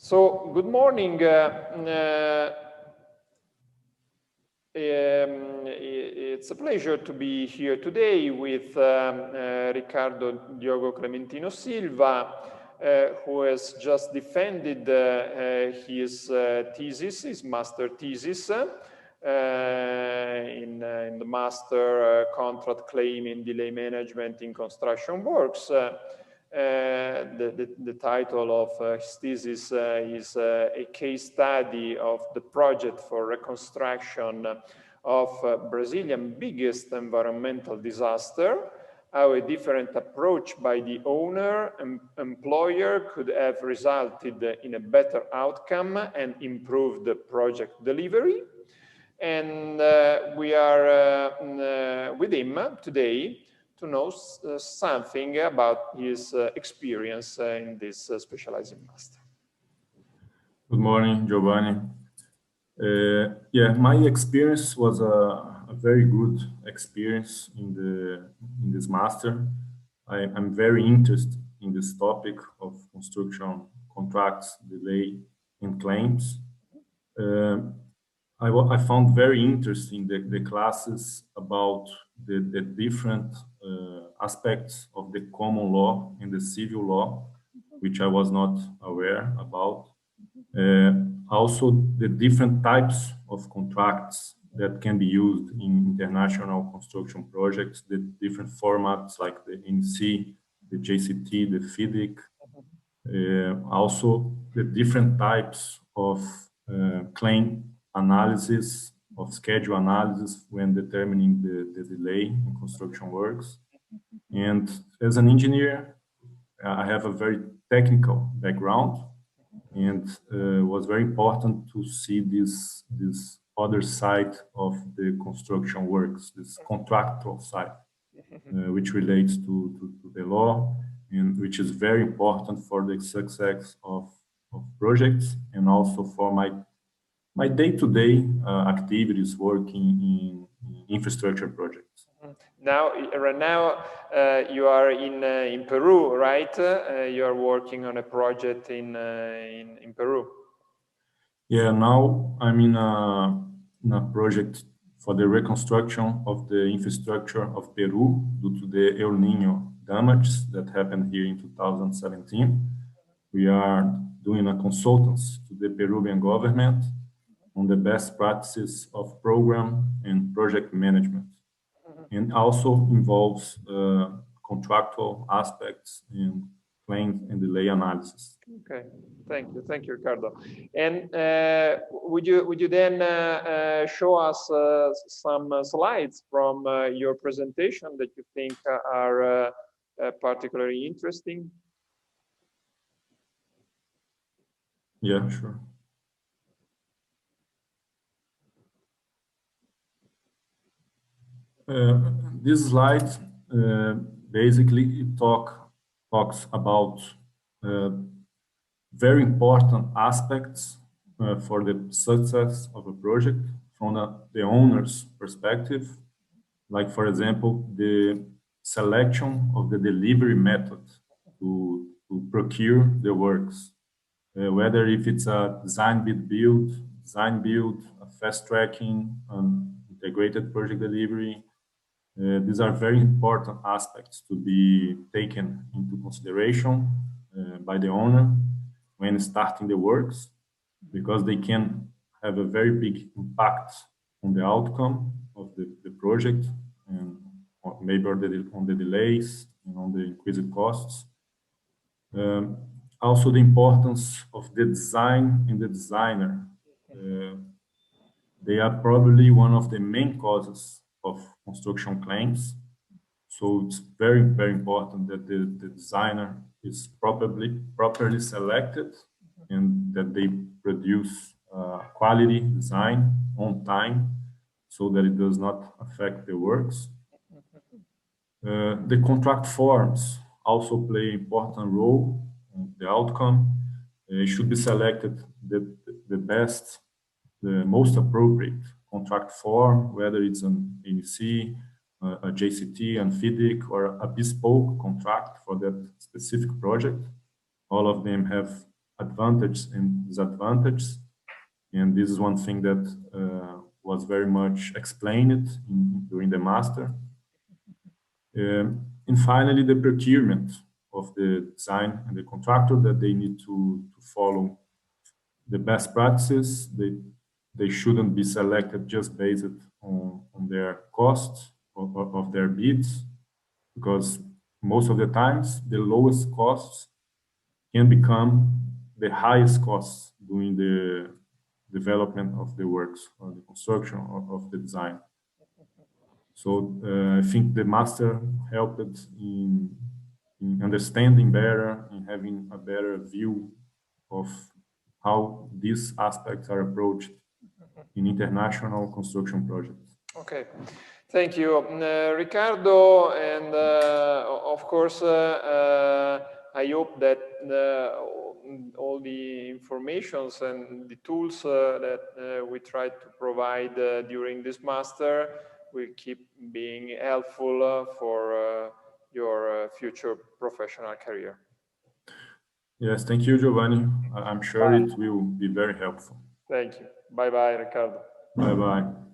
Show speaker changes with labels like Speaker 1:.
Speaker 1: So, good morning. It's a pleasure to be here today with Ricardo Diogo Clementino Silva, who has just defended his thesis, his master thesis, in the master contract claim in delay management in construction works. The title of his thesis is a case study of the project for reconstruction of Brazilian biggest environmental disaster, how a different approach by the owner and employer could have resulted in a better outcome and improved the project delivery. And we are with him today to know something about his experience in this specializing master.
Speaker 2: Good morning, Giovanni. Yeah, my experience was a very good experience in this master. I'm very interested in this topic of construction contracts, delay, and claims. I found very interesting the classes about the different aspects of the common law and the civil law, which I was not aware about. Also, the different types of contracts that can be used in international construction projects, the different formats like the NC, the JCT, the F.lli. Also, the different types of claim analysis, of schedule analysis when determining the delay in construction works. And as an engineer, I have a very technical background, and was very important to see this other side of the construction works, this contractual side, which relates to the law, and which is very important for the success of projects, and also for my day-to-day activities working in infrastructure projects.
Speaker 1: Now, right now, you are in Peru, right? You are working on a project in Peru.
Speaker 2: Yeah, now I'm in a project for the reconstruction of the infrastructure of Peru due to the El Nino damage that happened here in 2017. We are doing a consultance to the Peruvian government on the best practices of program and project management, and also involves contractual aspects in claims and delay analysis.
Speaker 1: Okay, thank you, Ricardo. And would you then show us some slides from your presentation that you think are particularly interesting?
Speaker 2: Yeah, sure. This slide basically it talks about very important aspects for the success of a project from the owner's perspective. Like, for example, the selection of the delivery method to procure the works, whether if it's a design build, a fast tracking, integrated project delivery. These are very important aspects to be taken into consideration by the owner when starting the works, because they can have a very big impact on the outcome of the project, and maybe on the delays and on the increased costs. Also, the importance of the design and the designer. They are probably one of the main causes of construction claims. So it's very, very important that the designer is properly selected, and that they produce quality design on time, so that it does not affect the works. The contract forms also play an important role in the outcome. It should be selected the best, the most appropriate contract form, whether it's an NEC, a JCT, and F.lli, or a bespoke contract for that specific project. All of them have advantages and disadvantages. And this is one thing that was very much explained during the master. And finally, the procurement of the design and the contractor, that they need to follow the best practices. They shouldn't be selected just based on their costs of their bids, because most of the times the lowest costs can become the highest costs during the development of the works or the construction of the design. So I think the master helped in understanding better and having a better view of how these aspects are approached in international construction projects.
Speaker 1: Okay, thank you, Ricardo, and of course, I hope that all the informations and the tools that we tried to provide during this master will keep being helpful for your future professional career.
Speaker 2: Yes, thank you, Giovanni. I'm sure it will be very helpful.
Speaker 1: Thank you. Bye-bye, Ricardo.
Speaker 2: Bye-bye.